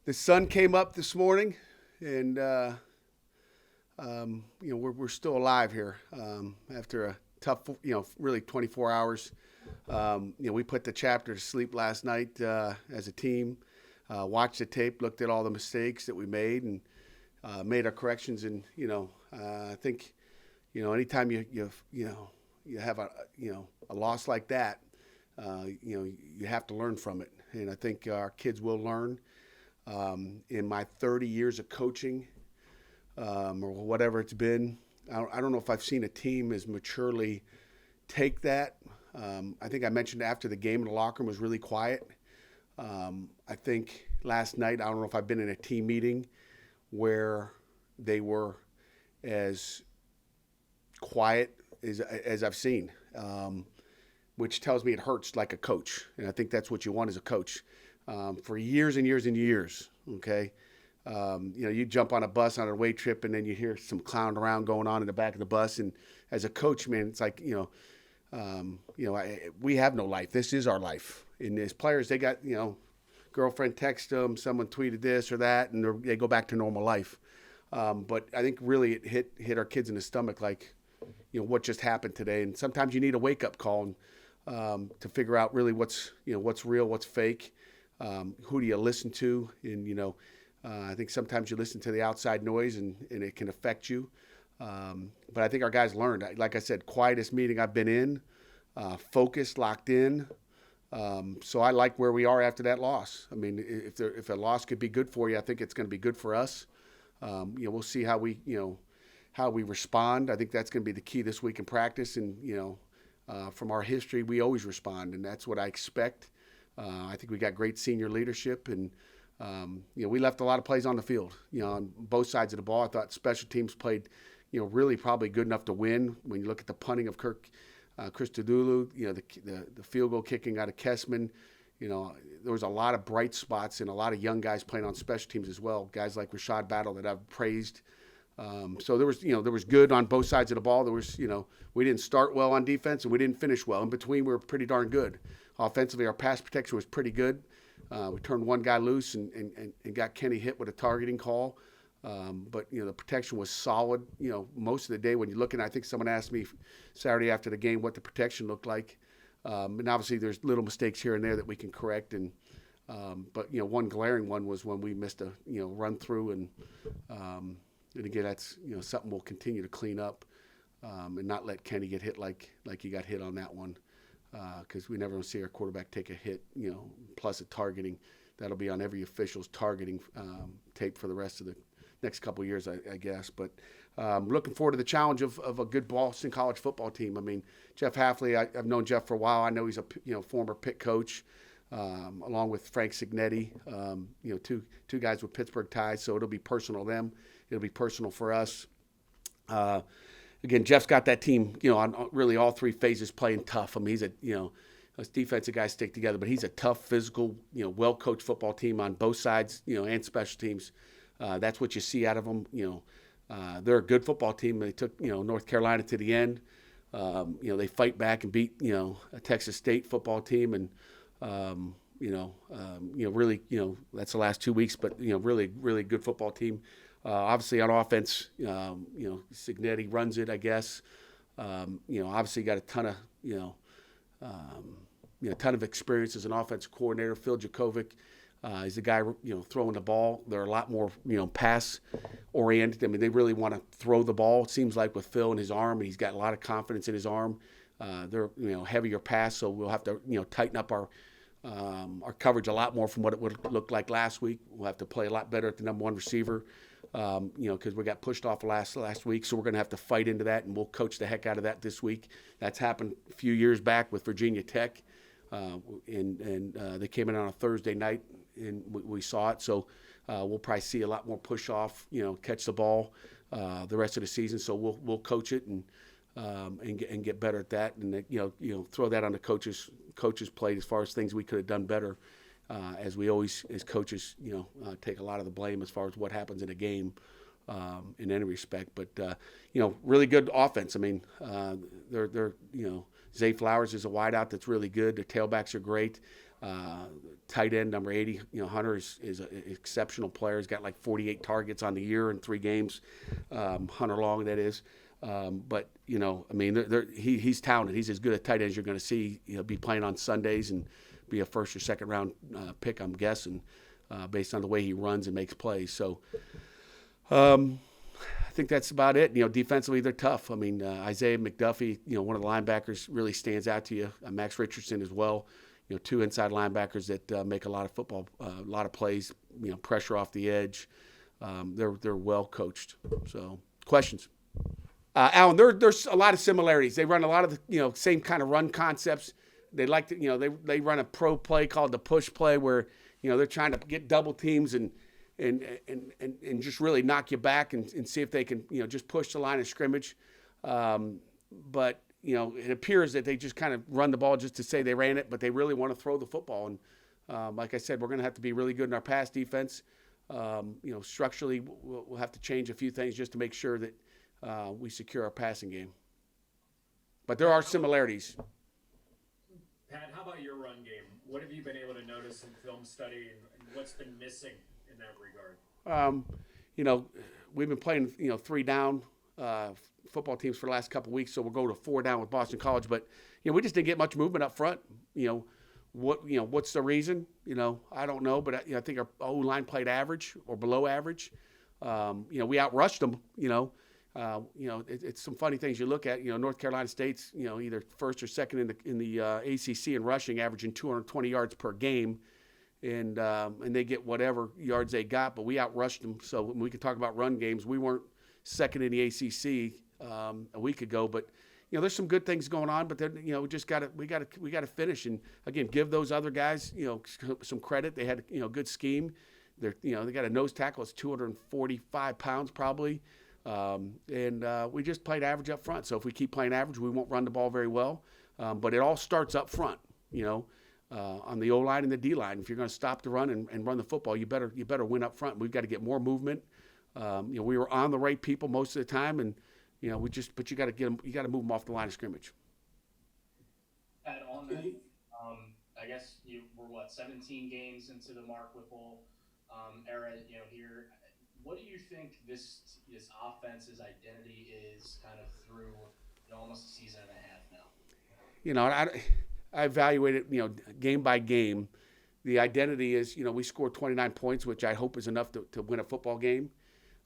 The sun came up this morning, and we're still alive here after a tough, really 24 hours. We put the chapter to sleep last night as a team. Watched the tape, looked at all the mistakes that we made, and made our corrections. And I think anytime you have a loss like that, you have to learn from it. And I think our kids will learn. In my 30 years of coaching, or whatever it's been, I don't know if I've seen a team as maturely take that. I think I mentioned after the game, the locker room was really quiet. I think last night, I don't know if I've been in a team meeting where they were as quiet as I've seen, which tells me it hurts like a coach. And I think that's what you want as a coach. For years and years and years, okay? You jump on a bus on a away trip, and then you hear some clowning around going on in the back of the bus. And as a coach, man, it's like, we have no life. This is our life. And as players, they got, girlfriend text them, someone tweeted this or that, and they go back to normal life. But I think really it hit our kids in the stomach, like, what just happened today. And sometimes you need a wake-up call to figure out really what's real, what's fake. Who do you listen to? And, I think sometimes you listen to the outside noise and it can affect you. But I think our guys learned. Like I said, quietest meeting I've been in, focused, locked in. So I like where we are after that loss. I mean, if a loss could be good for you, I think it's going to be good for us. We'll see how we respond. I think that's going to be the key this week in practice. And, from our history, we always respond, and that's what I expect. I think we got great senior leadership, and we left a lot of plays on the field. On both sides of the ball, I thought special teams played, really probably good enough to win. When you look at the punting of Chris Tudulu, the field goal kicking out of Kessman, there was a lot of bright spots and a lot of young guys playing on special teams as well. Guys like Rashad Battle that I've praised. So there was good on both sides of the ball. There was, we didn't start well on defense and we didn't finish well. In between, we were pretty darn good. Offensively, our pass protection was pretty good. We turned one guy loose and got Kenny hit with a targeting call. But, the protection was solid, most of the day when you're looking. I think someone asked me Saturday after the game what the protection looked like. And obviously there's little mistakes here and there that we can correct. But one glaring one was when we missed a, run through. And again, that's, something we'll continue to clean up and not let Kenny get hit like he got hit on that one. Because we never want to see our quarterback take a hit, plus a targeting. That'll be on every official's targeting tape for the rest of the next couple of years, I guess. But looking forward to the challenge of a good Boston College football team. I mean, Jeff Hafley, I've known Jeff for a while. I know he's a former Pitt coach, along with Frank Signetti, two guys with Pittsburgh ties. So it'll be personal to them. It'll be personal for us. Again, Jeff's got that team, on really all three phases playing tough. I mean, he's those defensive guys stick together, but he's a tough, physical, well-coached football team on both sides, and special teams. That's what you see out of them. They're a good football team. They took, North Carolina to the end. They fight back and beat, a Texas State football team. And, really, that's the last 2 weeks, but, really, really good football team. Obviously on offense, Signetti runs it, I guess. Obviously got a ton of experience as an offensive coordinator. Phil Jakovic, he's the guy, throwing the ball. They're a lot more, pass oriented. I mean, they really want to throw the ball. It seems like with Phil and his arm, and he's got a lot of confidence in his arm. They're, heavier pass, so we'll have to, tighten up our coverage a lot more from what it would look like last week. We'll have to play a lot better at the number one receiver. Because we got pushed off last week, so we're going to have to fight into that, and we'll coach the heck out of that this week. That's happened a few years back with Virginia Tech, and they came in on a Thursday night, and we saw it. So we'll probably see a lot more push off, catch the ball the rest of the season. So we'll coach it and get better at that, and throw that on the coaches' plate as far as things we could have done better. As we always, as coaches, take a lot of the blame as far as what happens in a game in any respect. But, really good offense. I mean, they're Zay Flowers is a wideout that's really good. Their tailbacks are great. Tight end number 80, Hunter is an exceptional player. He's got like 48 targets on the year in 3 games. Hunter Long, that is. But he's talented. He's as good a tight end as you're going to see. He'll be playing on Sundays and be a first or second round pick, I'm guessing, based on the way he runs and makes plays. So I think that's about it. Defensively they're tough. Isaiah McDuffie, one of the linebackers, really stands out to you. Max Richardson as well. 2 inside linebackers that make a lot of plays. Pressure off the edge. They're well coached. So questions. Alan, there's a lot of similarities. They run a lot of the same kind of run concepts. They like to they run a pro play called the push play where they're trying to get double teams and just really knock you back and see if they can just push the line of scrimmage. But it appears that they just kind of run the ball just to say they ran it, but they really want to throw the football. And like I said, we're going to have to be really good in our pass defense. Structurally, we'll have to change a few things just to make sure that we secure our passing game. But there are similarities. Pat, how about your run game? What have you been able to notice in film study, and what's been missing in that regard? We've been playing 3 down football teams for the last couple of weeks, so we'll go to 4 down with Boston College. But we just didn't get much movement up front. What's the reason? I don't know, but I think our O-line played average or below average. We outrushed them. It's some funny things you look at. North Carolina State's either first or second in the ACC in rushing, averaging 220 yards per game, and they get whatever yards they got, but we outrushed them. So when we can talk about run games, we weren't second in the ACC a week ago, but there's some good things going on. But then we got to finish, and again give those other guys some credit. They had good scheme. They got a nose tackle that's 245 pounds probably. We just played average up front. So if we keep playing average, we won't run the ball very well. But it all starts up front, on the O-line and the D-line. If you're going to stop the run and run the football, you better win up front. We've got to get more movement. We were on the right people most of the time, and but you got to move them off the line of scrimmage. And on that, I guess we're 17 games into the Mark Whipple era, here. What do you think this offense's identity is kind of through almost a season and a half now? I evaluate it, game by game. The identity is, we scored 29 points, which I hope is enough to win a football game.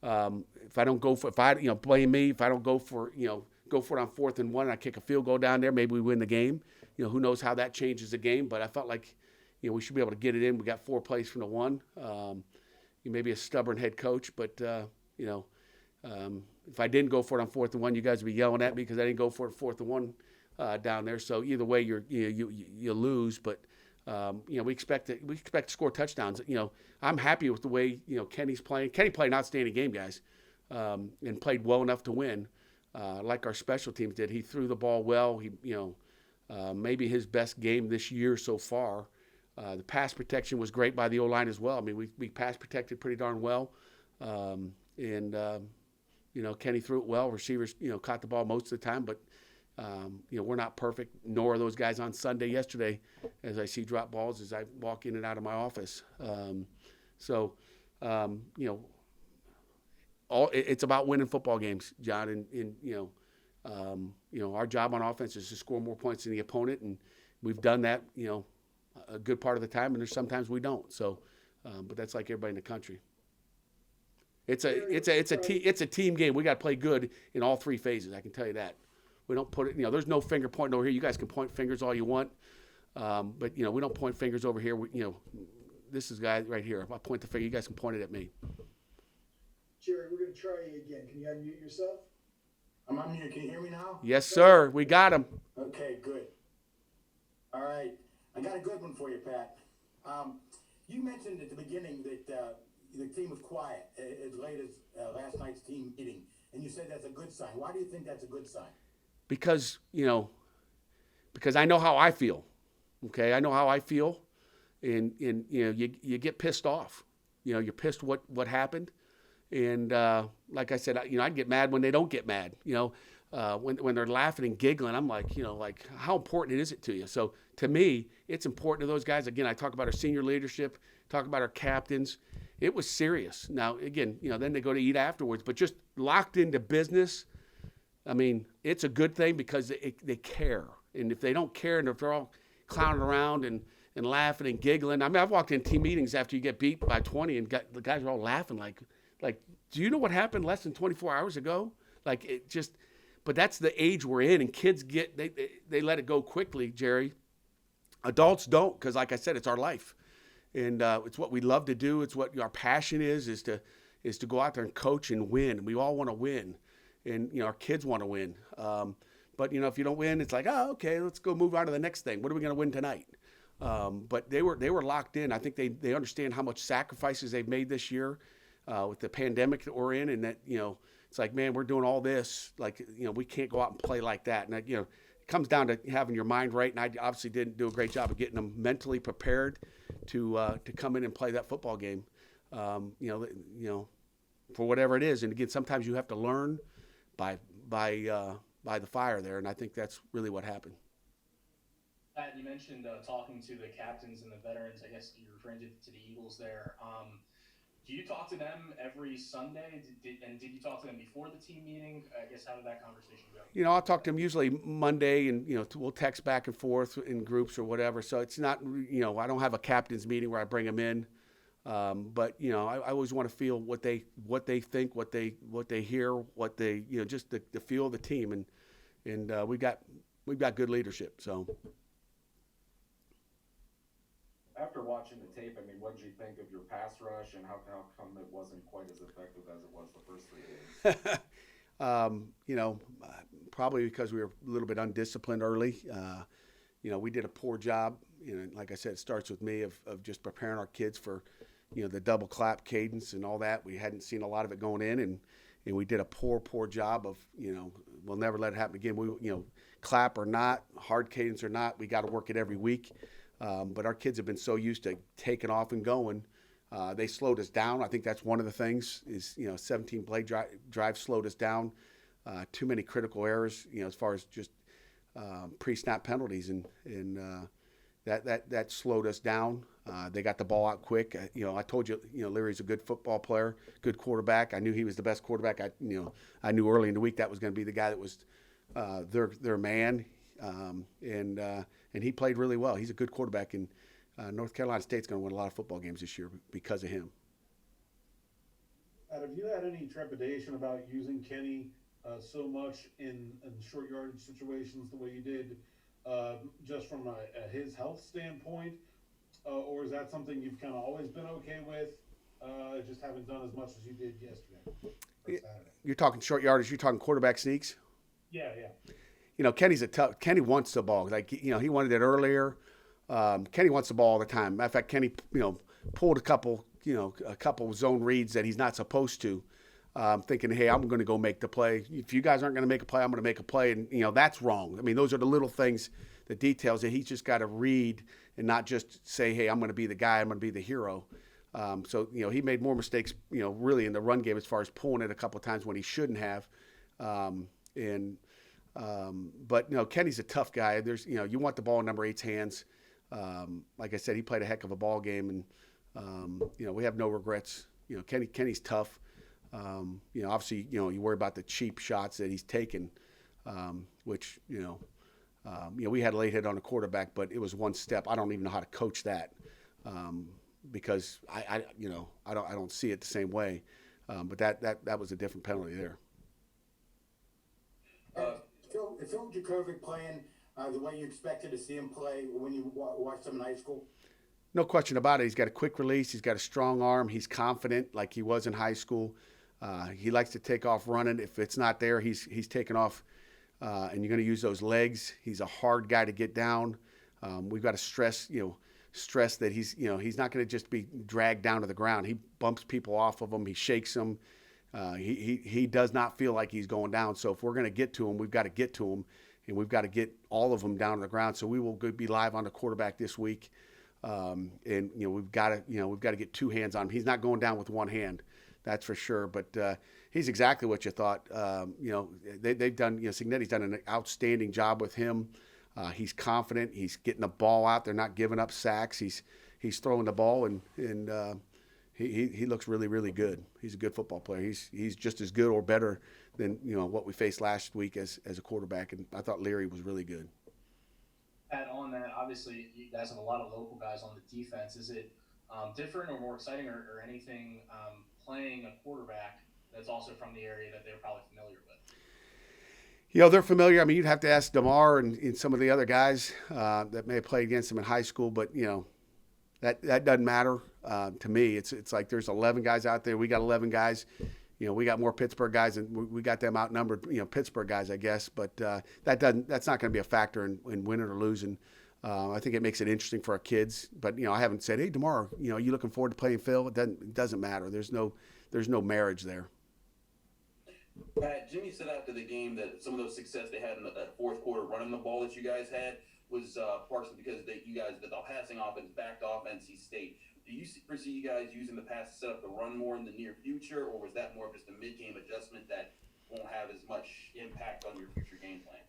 If I don't go for, blame me. If I don't go for it on 4th and 1, and I kick a field goal down there, maybe we win the game. Who knows how that changes the game? But I felt like, we should be able to get it in. We got 4 plays from the 1. Maybe a stubborn head coach, but if I didn't go for it on 4th and 1, you guys would be yelling at me because I didn't go for it 4th and 1 down there. So either way, you lose. But we expect to score touchdowns. I'm happy with the way Kenny's playing. Kenny played an outstanding game, guys, and played well enough to win, like our special teams did. He threw the ball well. He maybe his best game this year so far. The pass protection was great by the O-line as well. We pass protected pretty darn well. Kenny threw it well. Receivers, caught the ball most of the time. But, we're not perfect, nor are those guys on Sunday yesterday as I see drop balls as I walk in and out of my office. It's about winning football games, John. Our job on offense is to score more points than the opponent, and we've done that, a good part of the time, and there's sometimes we don't. So, but that's like everybody in the country. It's a team game. We got to play good in all 3 phases. I can tell you that. We don't put it. There's no finger pointing over here. You guys can point fingers all you want, but we don't point fingers over here. This is guy right here. If I point the finger, you guys can point it at me. Jerry, we're going to try you again. Can you unmute yourself? I'm unmuted. Can you hear me now? Yes, sir. We got him. Okay, good. All right. I got a good one for you, Pat. You mentioned at the beginning that the team was quiet as late as last night's team meeting, and you said that's a good sign. Why do you think that's a good sign? Because I know how I feel. Okay, I know how I feel, and you get pissed off. You're pissed what happened, and like I said, I'd get mad when they don't get mad. when they're laughing and giggling, I'm like, like how important is it to you? So to me, it's important to those guys. Again, I talk about our senior leadership, talk about our captains. It was serious. Now, again, then they go to eat afterwards, but just locked into business. I mean, it's a good thing because they care. And if they don't care and if they're all clowning around and laughing and giggling. I mean, I've walked in team meetings after you get beat by 20 and the guys are all laughing like, do you know what happened less than 24 hours ago? Like it just, but that's the age we're in, and kids they let it go quickly, Jerry. Adults don't, because like I said, it's our life. And it's what we love to do. It's what our passion is to go out there and coach and win. We all want to win. And, our kids want to win. But, if you don't win, it's like, oh, okay, let's go move on to the next thing. What are we going to win tonight? But they were locked in. I think they understand how much sacrifices they've made this year with the pandemic that we're in, and that, it's like, man, we're doing all this. Like, we can't go out and play like that. And, it comes down to having your mind right. And I obviously didn't do a great job of getting them mentally prepared to come in and play that football game, for whatever it is. And again, sometimes you have to learn by the fire there. And I think that's really what happened. Pat, you mentioned talking to the captains and the veterans. I guess you're referring to the Eagles there. Do you talk to them every Sunday? Did you talk to them before the team meeting? I guess how did that conversation go? I'll talk to them usually Monday, and we'll text back and forth in groups or whatever. So it's not, I don't have a captain's meeting where I bring them in. But I always want to feel what they think, what they hear, what they just the feel of the team, and we've got good leadership. So. After watching the tape, I mean, what did you think of your pass rush, and how come it wasn't quite as effective as it was the first 3 games? Probably because we were a little bit undisciplined early. We did a poor job. Like I said, it starts with me of just preparing our kids for, the double clap cadence and all that. We hadn't seen a lot of it going in, and we did a poor job of, we'll never let it happen again. We, clap or not, hard cadence or not, we got to work it every week. But our kids have been so used to taking off and going. They slowed us down. I think that's one of the things is, 17 play drive slowed us down. Too many critical errors, as far as just pre-snap penalties. And that slowed us down. They got the ball out quick. I told you, Leary's a good football player, good quarterback. I knew he was the best quarterback. I knew early in the week that was going to be the guy that was their man. And he played really well. He's a good quarterback, and North Carolina State's going to win a lot of football games this year because of him. Have you had any trepidation about using Kenny so much in short yardage situations the way you did, just from his health standpoint, or is that something you've kind of always been okay with, just haven't done as much as you did yesterday? You're talking short yardage. You're talking quarterback sneaks. Yeah. Kenny wants the ball. Like, he wanted it earlier. Kenny wants the ball all the time. Matter of fact, Kenny, pulled a couple zone reads that he's not supposed to, thinking, hey, I'm going to go make the play. If you guys aren't going to make a play, I'm going to make a play. And, that's wrong. I mean, those are the little things, the details that he's just got to read and not just say, hey, I'm going to be the guy, I'm going to be the hero. So, he made more mistakes, really in the run game as far as pulling it a couple of times when he shouldn't have. But Kenny's a tough guy. There's, you want the ball in number 8's hands. Like I said, he played a heck of a ball game, and we have no regrets. Kenny's tough. Obviously, you worry about the cheap shots that he's taken, which we had a late hit on the quarterback, but it was one step. I don't even know how to coach that because I don't see it the same way. But that was a different penalty there. Is Phil Jakovic playing the way you expected to see him play when you watched him in high school? No question about it. He's got a quick release. He's got a strong arm. He's confident like he was in high school. He likes to take off running. If it's not there, he's taking off, and you're going to use those legs. He's a hard guy to get down. We've got to stress that he's not going to just be dragged down to the ground. He bumps people off of him. He shakes them. He does not feel like he's going down. So if we're going to get to him, we've got to get to him, and we've got to get all of them down to the ground. So we will be live on the quarterback this week, and we've got to get two hands on him. He's not going down with one hand. that's for sure. But he's exactly what you thought. They've done. Cignetti's done an outstanding job with him. He's confident. He's getting the ball out there, not giving up sacks. He's throwing the ball, and he looks really, really good. He's a good football player. He's just as good or better than what we faced last week as a quarterback. And I thought Leary was really good. Add on that, obviously, you guys have a lot of local guys on the defense. Is it different or more exciting or anything playing a quarterback that's also from the area that they're probably familiar with? They're familiar. I mean, you'd have to ask DeMar and some of the other guys that may have played against him in high school, but, that doesn't matter to me. It's like there's 11 guys out there. We got 11 guys. We got more Pittsburgh guys, and we got them outnumbered. Pittsburgh guys, I guess. But that's not going to be a factor in winning or losing. I think it makes it interesting for our kids. But I haven't said, hey, DeMar, you looking forward to playing Phil? It doesn't matter. There's no marriage there. Pat, Jimmy said after the game that some of those success they had in that fourth quarter running the ball that you guys had was partially because the passing offense backed off NC State. Do you foresee you guys using the pass to set up the run more in the near future, or was that more of just a mid-game adjustment that won't have as much impact on your future game plans?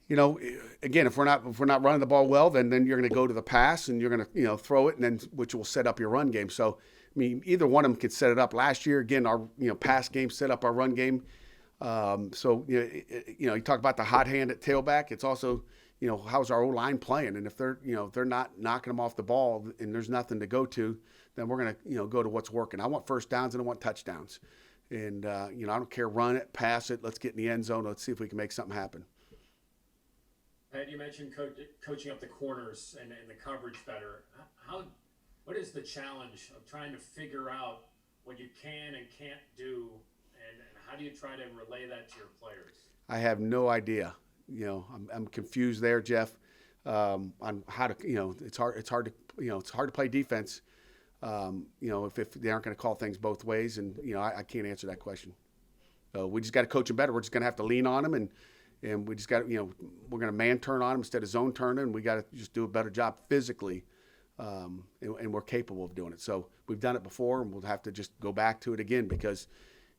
Again, if we're not running the ball well, then you're going to go to the pass and you're going to throw it, and then which will set up your run game. So I mean, either one of them could set it up. Last year, again, our pass game set up our run game. So you talk about the hot hand at tailback. It's also how's our O-line playing, and if they're not knocking them off the ball and there's nothing to go to, then we're gonna go to what's working. I want first downs and I want touchdowns, and I don't care, run it, pass it. Let's get in the end zone. Let's see if we can make something happen. Pat, you mentioned coaching up the corners and the coverage better. What is the challenge of trying to figure out what you can and can't do, and how do you try to relay that to your players? I have no idea. I'm confused there, Jeff, on how to. It's hard to play defense. If they aren't going to call things both ways, and I can't answer that question. We just got to coach them better. We're just going to have to lean on them, and we just got we're going to man turn on them instead of zone turning. And we got to just do a better job physically, and we're capable of doing it. So we've done it before, and we'll have to just go back to it again, because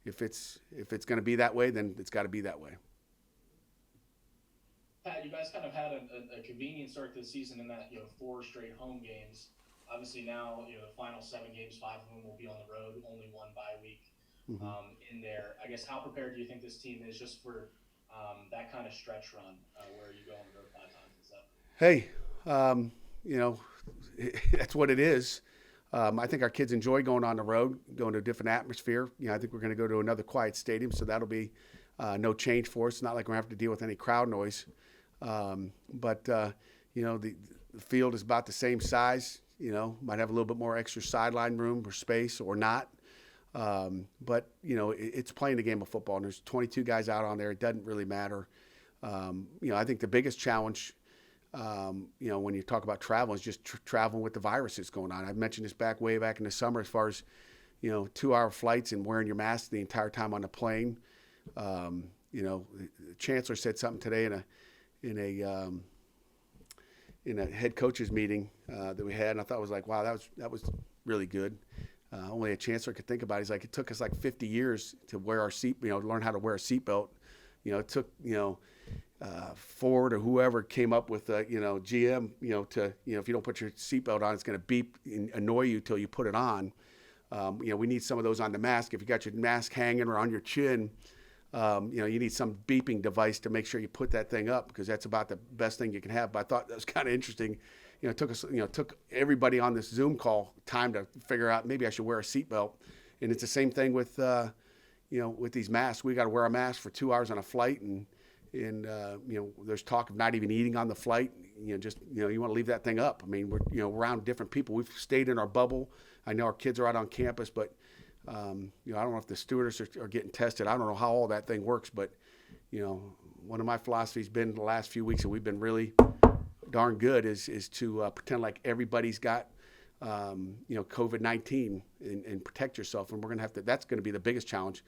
if it's going to be that way, then it's got to be that way. Pat, you guys kind of had a convenient start to the season in that 4 straight home games. Obviously now the final 7 games, 5 of them will be on the road, only 1 bye week in there. I guess how prepared do you think this team is just for that kind of stretch run where you go on the road 5 times and stuff? Hey, that's what it is. I think our kids enjoy going on the road, going to a different atmosphere. I think we're going to go to another quiet stadium, so that'll be no change for us. It's not like we're going to have to deal with any crowd noise. But the field is about the same size. Might have a little bit more extra sideline room or space or not. But it's playing a game of football, and there's 22 guys out on there. It doesn't really matter. I think the biggest challenge, when you talk about travel, is just traveling with the virus that's going on. I mentioned this way back in the summer, as far as 2-hour flights and wearing your mask the entire time on the plane. The chancellor said something today in a head coaches meeting that we had, and I thought it was like, wow, that was really good. Only a chancellor could think about it. He's like, it took us like 50 years to wear our learn how to wear a seatbelt. It took Ford or whoever came up with GM to if you don't put your seatbelt on, it's going to beep and annoy you till you put it on. We need some of those on the mask. If you got your mask hanging or on your chin, you need some beeping device to make sure you put that thing up, because that's about the best thing you can have. But I thought that was kind of interesting. It took everybody on this Zoom call time to figure out maybe I should wear a seatbelt. And it's the same thing with with these masks. We got to wear a mask for 2 hours on a flight, and there's talk of not even eating on the flight. You want to leave that thing up. I mean, we're around different people. We've stayed in our bubble. I know our kids are out on campus, but I don't know if the stewardess are getting tested. I don't know how all that thing works, but one of my philosophies been the last few weeks, and we've been really darn good, is to pretend like everybody's got COVID-19 and protect yourself. And we're gonna have to. That's going to be the biggest challenge.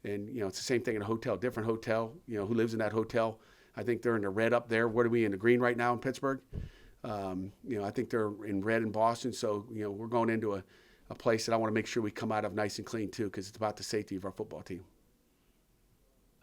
And it's the same thing in a hotel, different hotel. Who lives in that hotel? I think they're in the red up there. What are we in the green right now in Pittsburgh? I think they're in red in Boston. So we're going into a place that I want to make sure we come out of nice and clean too, because it's about the safety of our football team.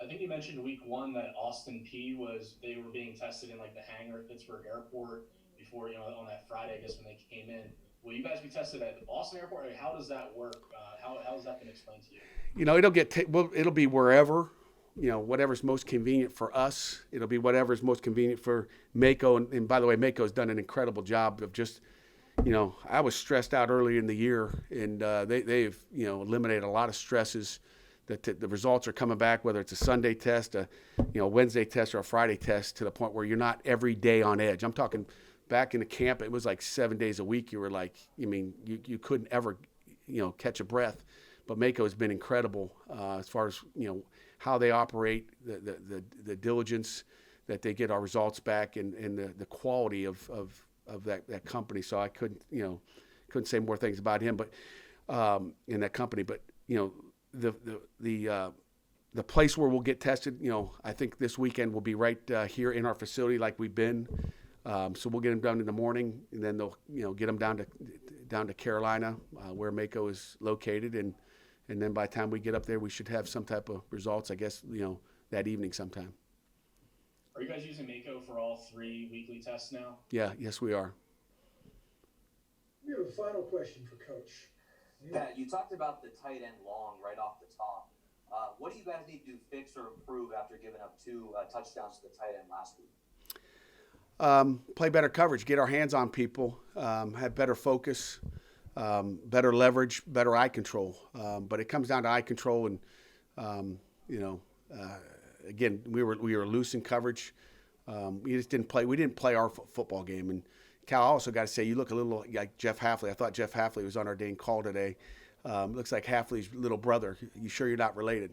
I think you mentioned week one that Austin P they were being tested in like the hangar at Pittsburgh Airport before, on that Friday, I guess, when they came in. Will you guys be tested at the Boston Airport? Or how does that work? How has that been explained to you? It'll be wherever, whatever's most convenient for us. It'll be whatever's most convenient for Mako. And by the way, Mako's done an incredible job of just, I was stressed out earlier in the year, and they've eliminated a lot of stresses. That the results are coming back, whether it's a Sunday test, a Wednesday test, or a Friday test, to the point where you're not every day on edge. I'm talking back in the camp, it was like 7 days a week. You were like, you couldn't ever, catch a breath. But Mako has been incredible as far as how they operate, the diligence that they get our results back, and the quality of that company. So I couldn't say more things about him, but in that company. But the place where we'll get tested, I think this weekend will be right here in our facility, like we've been. So we'll get them done in the morning, and then they'll get them down to Carolina, where Mako is located, and then by the time we get up there, we should have some type of results, I guess, that evening sometime. Are you guys using Mako for all 3 weekly tests now? Yeah, yes, we are. We have a final question for Coach. Pat, you talked about the tight end long right off the top. What do you guys need to fix or improve after giving up 2 touchdowns to the tight end last week? Play better coverage, get our hands on people, have better focus, better leverage, better eye control. But it comes down to eye control, and again, we were loose in coverage. We just didn't play. We didn't play our football game. And Cal, I also got to say, you look a little like Jeff Hafley. I thought Jeff Hafley was on our dang call today. Looks like Hafley's little brother. You sure you're not related?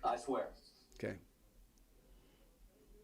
I swear. Okay.